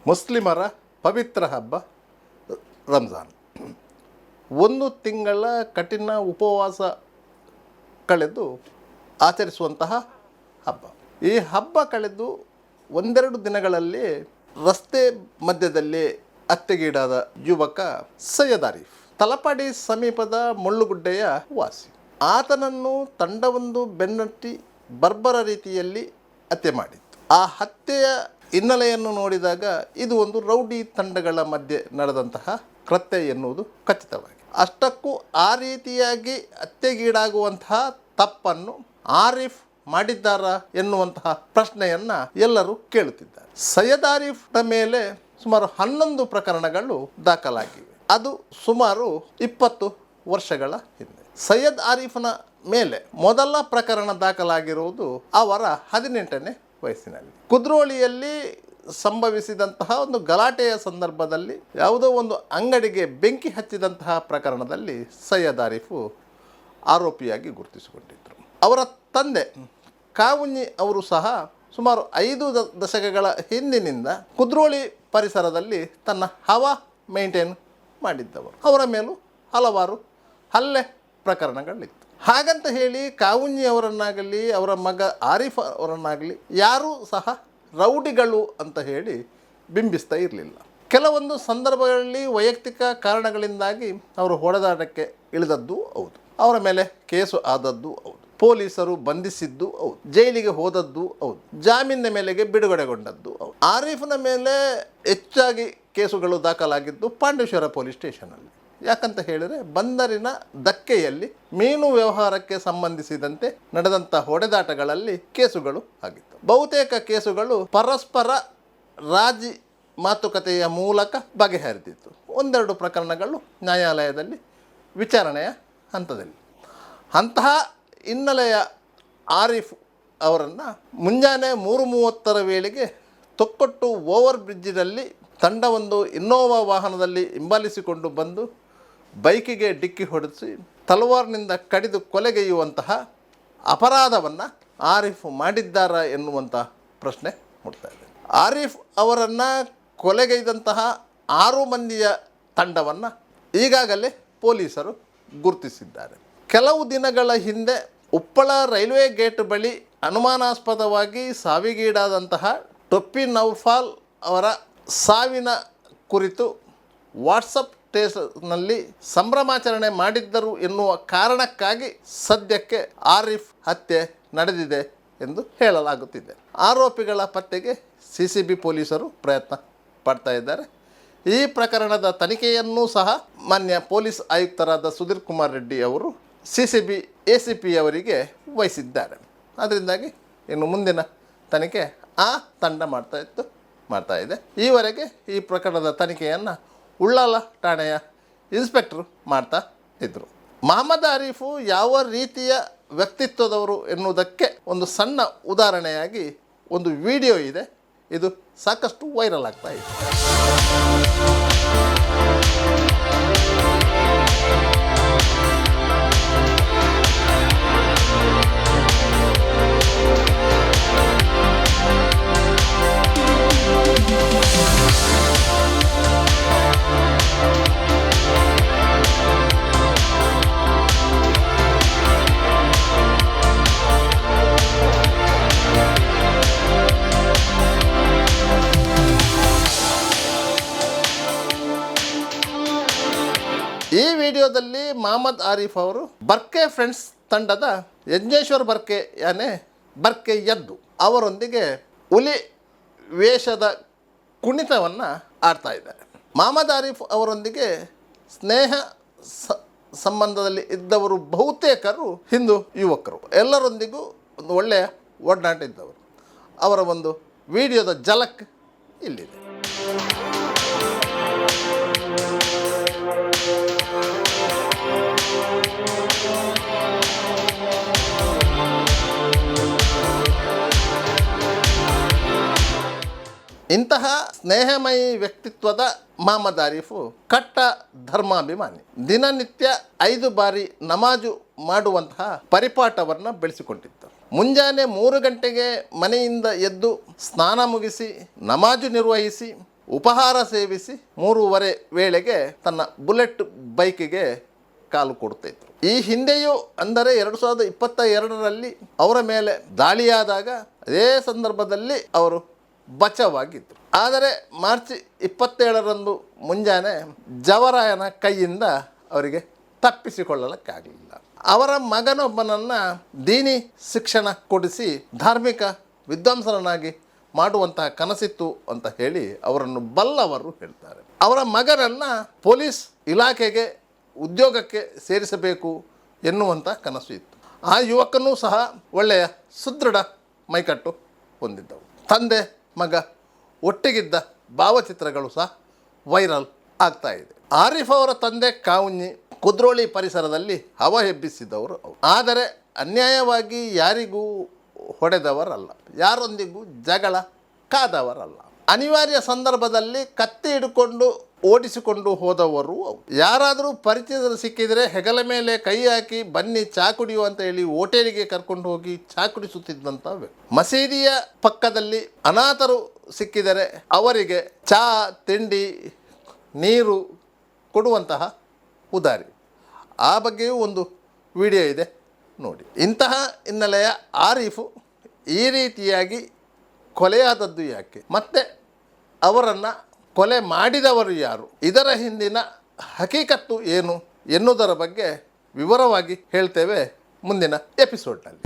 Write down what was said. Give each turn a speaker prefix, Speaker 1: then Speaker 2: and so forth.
Speaker 1: ಮುಸ್ಲಿಮರ ಪವಿತ್ರ ಹಬ್ಬ ರಂಜಾನ್. ಒಂದು ತಿಂಗಳ ಕಠಿಣ ಉಪವಾಸ ಕಳೆದು ಆಚರಿಸುವಂತಹ ಹಬ್ಬ. ಈ ಹಬ್ಬ ಕಳೆದು ಒಂದೆರಡು ದಿನಗಳಲ್ಲಿ ರಸ್ತೆ ಮಧ್ಯದಲ್ಲಿ ಹತ್ಯೆಗೀಡಾದ ಯುವಕ ಸೈಯದ್ ಆರಿಫ್ ತಲಪಾಡಿ ಸಮೀಪದ ಮುಳ್ಳುಗುಡ್ಡೆಯ ವಾಸಿ. ಆತನನ್ನು ತಂಡವೊಂದು ಬೆನ್ನಟ್ಟಿ ಬರ್ಬರ ರೀತಿಯಲ್ಲಿ ಹತ್ಯೆ ಮಾಡಿತ್ತು. ಆ ಹತ್ಯೆಯ ಹಿನ್ನೆಲೆಯನ್ನು ನೋಡಿದಾಗ ಇದು ಒಂದು ರೌಡಿ ತಂಡಗಳ ಮಧ್ಯೆ ನಡೆದಂತಹ ಕೃತ್ಯ ಎನ್ನುವುದು ಖಚಿತವಾಗಿ. ಅಷ್ಟಕ್ಕೂ ಆ ರೀತಿಯಾಗಿ ಹತ್ಯೆಗೀಡಾಗುವಂತಹ ತಪ್ಪನ್ನು ಆರಿಫ್ ಮಾಡಿದ್ದಾರಾ ಎನ್ನುವಂತಹ ಪ್ರಶ್ನೆಯನ್ನು ಎಲ್ಲರೂ ಕೇಳುತ್ತಿದ್ದಾರೆ. ಸೈಯದ್ ಆರಿಫ್ನ ಮೇಲೆ ಸುಮಾರು 11 ಪ್ರಕರಣಗಳು ದಾಖಲಾಗಿವೆ. ಅದು ಸುಮಾರು 20 ವರ್ಷಗಳ ಹಿಂದೆ. ಸೈಯದ್ ಆರಿಫ್ನ ಮೇಲೆ ಮೊದಲ ಪ್ರಕರಣ ದಾಖಲಾಗಿರುವುದು ಅವರ 18ನೇ ವಯಸ್ಸಿನಲ್ಲಿ. ಕುದ್ರೋಳಿಯಲ್ಲಿ ಸಂಭವಿಸಿದಂತಹ ಒಂದು ಗಲಾಟೆಯ ಸಂದರ್ಭದಲ್ಲಿ ಯಾವುದೋ ಒಂದು ಅಂಗಡಿಗೆ ಬೆಂಕಿ ಹಚ್ಚಿದಂತಹ ಪ್ರಕರಣದಲ್ಲಿ ಸೈಯದ್ ಆರಿಫು ಆರೋಪಿಯಾಗಿ ಗುರುತಿಸಿಕೊಂಡಿದ್ದರು. ಅವರ ತಂದೆ ಕಾವುಂಜಿ ಅವರು ಸಹ ಸುಮಾರು 5 ದಶಕಗಳ ಹಿಂದಿನಿಂದ ಕುದ್ರೋಳಿ ಪರಿಸರದಲ್ಲಿ ತನ್ನ ಹವಾ ಮೇಂಟೈನ್ ಮಾಡಿದ್ದವರು. ಅವರ ಮೇಲೂ ಹಲವಾರು ಹಲ್ಲೆ ಪ್ರಕರಣಗಳಿತ್ತು. ಹಾಗಂತ ಹೇಳಿ ಕಾವುಂಜಿ ಅವರನ್ನಾಗಲಿ ಅವರ ಮಗ ಆರಿಫ್ ಅವರನ್ನಾಗಲಿ ಯಾರೂ ಸಹ ರೌಡಿಗಳು ಅಂತ ಹೇಳಿ ಬಿಂಬಿಸ್ತಾ ಇರಲಿಲ್ಲ. ಕೆಲವೊಂದು ಸಂದರ್ಭಗಳಲ್ಲಿ ವೈಯಕ್ತಿಕ ಕಾರಣಗಳಿಂದಾಗಿ ಅವರು ಹೊಡೆದಾಟಕ್ಕೆ ಇಳಿದದ್ದು ಹೌದು. ಅವರ ಮೇಲೆ ಕೇಸು ಆದದ್ದು ಹೌದು. ಪೊಲೀಸರು ಬಂಧಿಸಿದ್ದು ಹೌದು. ಜೈಲಿಗೆ ಹೋದದ್ದು ಹೌದು. ಜಾಮೀನಿನ ಮೇಲೆಗೆ ಬಿಡುಗಡೆಗೊಂಡದ್ದು ಹೌದು. ಆರಿಫ್ನ ಮೇಲೆ ಹೆಚ್ಚಾಗಿ ಕೇಸುಗಳು ದಾಖಲಾಗಿದ್ದು ಪಾಂಡೇಶ್ವರ ಪೊಲೀಸ್ ಸ್ಟೇಷನಲ್ಲಿ. ಯಾಕಂತ ಹೇಳಿದರೆ ಬಂದರಿನ ಧಕ್ಕೆಯಲ್ಲಿ ಮೀನು ವ್ಯವಹಾರಕ್ಕೆ ಸಂಬಂಧಿಸಿದಂತೆ ನಡೆದಂಥ ಹೊಡೆದಾಟಗಳಲ್ಲಿ ಕೇಸುಗಳು ಆಗಿತ್ತು. ಬಹುತೇಕ ಕೇಸುಗಳು ಪರಸ್ಪರ ರಾಜಿ ಮಾತುಕತೆಯ ಮೂಲಕ ಬಗೆಹರಿದಿತ್ತು. ಒಂದೆರಡು ಪ್ರಕರಣಗಳು ನ್ಯಾಯಾಲಯದಲ್ಲಿ ವಿಚಾರಣೆಯ ಹಂತದಲ್ಲಿ. ಅಂತಹ ಹಿನ್ನೆಲೆಯ ಆರಿಫ್ ಅವರನ್ನು ಮುಂಜಾನೆ 3:30 ವೇಳೆಗೆ ತೊಕ್ಕೊಟ್ಟು ಓವರ್ ಬ್ರಿಡ್ಜಿನಲ್ಲಿ ತಂಡವೊಂದು ಇನ್ನೋವಾ ವಾಹನದಲ್ಲಿ ಹಿಂಬಾಲಿಸಿಕೊಂಡು ಬಂದು ಬೈಕಿಗೆ ಡಿಕ್ಕಿ ಹೊಡೆಸಿ ತಲವಾರ್ನಿಂದ ಕಡಿದು ಕೊಲೆಗೈಯುವಂತಹ ಅಪರಾಧವನ್ನು ಆರಿಫ್ ಮಾಡಿದ್ದಾರಾ ಎನ್ನುವಂಥ ಪ್ರಶ್ನೆ ಮೂಡ್ತಾ ಇದೆ. ಆರಿಫ್ ಅವರನ್ನು ಕೊಲೆಗೈದಂತಹ 6 ಮಂದಿಯ ತಂಡವನ್ನು ಈಗಾಗಲೇ ಪೊಲೀಸರು ಗುರುತಿಸಿದ್ದಾರೆ. ಕೆಲವು ದಿನಗಳ ಹಿಂದೆ ಉಪ್ಪಳ ರೈಲ್ವೆ ಗೇಟ್ ಬಳಿ ಅನುಮಾನಾಸ್ಪದವಾಗಿ ಸಾವಿಗೀಡಾದಂತಹ ಟೊಪ್ಪಿ ನೌಫಾಲ್ ಅವರ ಸಾವಿನ ಕುರಿತು ವಾಟ್ಸಪ್ ಸ್ಟೇಟಸ್ನಲ್ಲಿ ಸಂಭ್ರಮಾಚರಣೆ ಮಾಡಿದ್ದರು ಎನ್ನುವ ಕಾರಣಕ್ಕಾಗಿ ಸದ್ಯಕ್ಕೆ ಆರಿಫ್ ಹತ್ಯೆ ನಡೆದಿದೆ ಎಂದು ಹೇಳಲಾಗುತ್ತಿದೆ. ಆರೋಪಿಗಳ ಪತ್ತೆಗೆ CCB ಪೊಲೀಸರು ಪ್ರಯತ್ನ ಪಡ್ತಾ ಇದ್ದಾರೆ. ಈ ಪ್ರಕರಣದ ತನಿಖೆಯನ್ನೂ ಸಹ ಮಾನ್ಯ ಪೊಲೀಸ್ ಆಯುಕ್ತರಾದ ಸುಧೀರ್ ಕುಮಾರ್ ರೆಡ್ಡಿ ಅವರು CCB ACP ಅವರಿಗೆ ವಹಿಸಿದ್ದಾರೆ. ಅದರಿಂದಾಗಿ ಇನ್ನು ಮುಂದಿನ ತನಿಖೆ ಆ ತಂಡ ಮಾಡ್ತಾ ಇದೆ. ಈವರೆಗೆ ಈ ಪ್ರಕರಣದ ತನಿಖೆಯನ್ನು ಉಳ್ಳಾಲ ಠಾಣೆಯ ಇನ್ಸ್ಪೆಕ್ಟರ್ ಮಾಡ್ತಾ ಇದ್ದರು. ಮಹಮ್ಮದ್ ಆರಿಫು ಯಾವ ರೀತಿಯ ವ್ಯಕ್ತಿತ್ವದವರು ಎನ್ನುವುದಕ್ಕೆ ಒಂದು ಸಣ್ಣ ಉದಾಹರಣೆಯಾಗಿ ಒಂದು ವಿಡಿಯೋ ಇದೆ. ಇದು ಸಾಕಷ್ಟು ವೈರಲ್ ಆಗ್ತಾ ಇದೆ. ಈ ವಿಡಿಯೋದಲ್ಲಿ ಮಹಮ್ಮದ್ ಆರಿಫ್ ಅವರು ಬರ್ಕೆ ಫ್ರೆಂಡ್ಸ್ ತಂಡದ ಯಜ್ಞೇಶ್ವರ್ ಬರ್ಕೆ ಯಾನೆ ಬರ್ಕೆ ಯದ್ದು ಅವರೊಂದಿಗೆ ಹುಲಿ ವೇಷದ ಕುಣಿತವನ್ನು ಆಡ್ತಾ ಇದ್ದಾರೆ. ಮಹಮ್ಮದ್ ಆರಿಫ್ ಅವರೊಂದಿಗೆ ಸ್ನೇಹ ಸಂಬಂಧದಲ್ಲಿ ಇದ್ದವರು ಬಹುತೇಕರು ಹಿಂದೂ ಯುವಕರು. ಎಲ್ಲರೊಂದಿಗೂ ಒಂದು ಒಳ್ಳೆಯ ಒಡನಾಟ ಇದ್ದವರು. ಅವರ ಒಂದು ವಿಡಿಯೋದ ಝಲಕ್ ಇಲ್ಲಿದೆ. ಇಂತಹ ಸ್ನೇಹಮಯಿ ವ್ಯಕ್ತಿತ್ವದ ಮಹಮ್ಮದ್ ಆರಿಫು ಕಟ್ಟ ಧರ್ಮಾಭಿಮಾನಿ. ದಿನನಿತ್ಯ 5 ಬಾರಿ ನಮಾಜು ಮಾಡುವಂತಹ ಪರಿಪಾಠವನ್ನು ಬೆಳೆಸಿಕೊಂಡಿದ್ದರು. ಮುಂಜಾನೆ 3 ಗಂಟೆಗೆ ಮನೆಯಿಂದ ಎದ್ದು ಸ್ನಾನ ಮುಗಿಸಿ ನಮಾಜು ನಿರ್ವಹಿಸಿ ಉಪಹಾರ ಸೇವಿಸಿ 3:30 ವೇಳೆಗೆ ತನ್ನ ಬುಲೆಟ್ ಬೈಕಿಗೆ ಕಾಲು ಕೊಡ್ತಾಯಿದ್ರು. ಈ ಹಿಂದೆಯೂ ಅಂದರೆ 2022ರಲ್ಲಿ ಅವರ ಮೇಲೆ ದಾಳಿಯಾದಾಗ ಅದೇ ಸಂದರ್ಭದಲ್ಲಿ ಅವರು ಬಚಾವಾಗಿದ್ದರು. ಆದರೆ ಮಾರ್ಚ್ 27ರಂದು ಮುಂಜಾನೆ ಜವರಾಯನ ಕೈಯಿಂದ ಅವರಿಗೆ ತಪ್ಪಿಸಿಕೊಳ್ಳಲಿಕ್ಕಾಗಲಿಲ್ಲ. ಅವರ ಮಗನೊಬ್ಬನನ್ನು ದೀನಿ ಶಿಕ್ಷಣ ಕೊಡಿಸಿ ಧಾರ್ಮಿಕ ವಿದ್ವಾಂಸರನ್ನಾಗಿ ಮಾಡುವಂತಹ ಕನಸಿತ್ತು ಅಂತ ಹೇಳಿ ಅವರನ್ನು ಬಲ್ಲವರು ಹೇಳ್ತಾರೆ. ಅವರ ಮಗನನ್ನು ಪೊಲೀಸ್ ಇಲಾಖೆಗೆ ಉದ್ಯೋಗಕ್ಕೆ ಸೇರಿಸಬೇಕು ಎನ್ನುವಂಥ ಕನಸು ಇತ್ತು. ಆ ಯುವಕನೂ ಸಹ ಒಳ್ಳೆಯ ಸುದೃಢ ಮೈಕಟ್ಟು ಹೊಂದಿದ್ದವು. ತಂದೆ ಮಗ ಒಟ್ಟಿಗಿದ್ದ ಭಾವಚಿತ್ರಗಳು ಸಹ ವೈರಲ್ ಆಗ್ತಾ ಇದೆ. ಆರಿಫ್ ಅವರ ತಂದೆ ಕಾವುಂಜಿ ಕುದ್ರೋಳಿ ಪರಿಸರದಲ್ಲಿ ಹವ ಎಬ್ಬಿಸಿದವರು. ಆದರೆ ಅನ್ಯಾಯವಾಗಿ ಯಾರಿಗೂ ಹೊಡೆದವರಲ್ಲ, ಯಾರೊಂದಿಗೂ ಜಗಳ ಕಾದವರಲ್ಲ. ಅನಿವಾರ್ಯ ಸಂದರ್ಭದಲ್ಲಿ ಕತ್ತಿ ಹಿಡ್ಕೊಂಡು ಓಡಿಸಿಕೊಂಡು ಹೋದವರು ಅವು. ಯಾರಾದರೂ ಪರಿಚಯದಲ್ಲಿ ಸಿಕ್ಕಿದರೆ ಹೆಗಲ ಮೇಲೆ ಕೈ ಹಾಕಿ ಬನ್ನಿ ಚಾ ಕುಡಿಯು ಅಂತ ಹೇಳಿ ಹೋಟೆಲಿಗೆ ಕರ್ಕೊಂಡು ಹೋಗಿ ಚಾ ಕುಡಿಸುತ್ತಿದ್ದಂಥ ವ್ಯಕ್ತಿ. ಮಸೀದಿಯ ಪಕ್ಕದಲ್ಲಿ ಅನಾಥರು ಸಿಕ್ಕಿದರೆ ಅವರಿಗೆ ಚಾ ತಿಂಡಿ ನೀರು ಕೊಡುವಂತಹ ಉದಾರಿ. ಆ ಬಗ್ಗೆಯೂ ಒಂದು ವಿಡಿಯೋ ಇದೆ, ನೋಡಿ. ಇಂತಹ ಹಿನ್ನೆಲೆಯ ಆರೀಫು ಈ ರೀತಿಯಾಗಿ ಕೊಲೆಯಾದದ್ದು ಯಾಕೆ, ಮತ್ತು ಅವರನ್ನು ಕೊಲೆ ಮಾಡಿದವರು ಯಾರು, ಇದರ ಹಿಂದಿನ ಹಕೀಕತ್ತು ಏನು ಎನ್ನುವುದರ ಬಗ್ಗೆ ವಿವರವಾಗಿ ಹೇಳ್ತೇವೆ ಮುಂದಿನ ಎಪಿಸೋಡ್ನಲ್ಲಿ.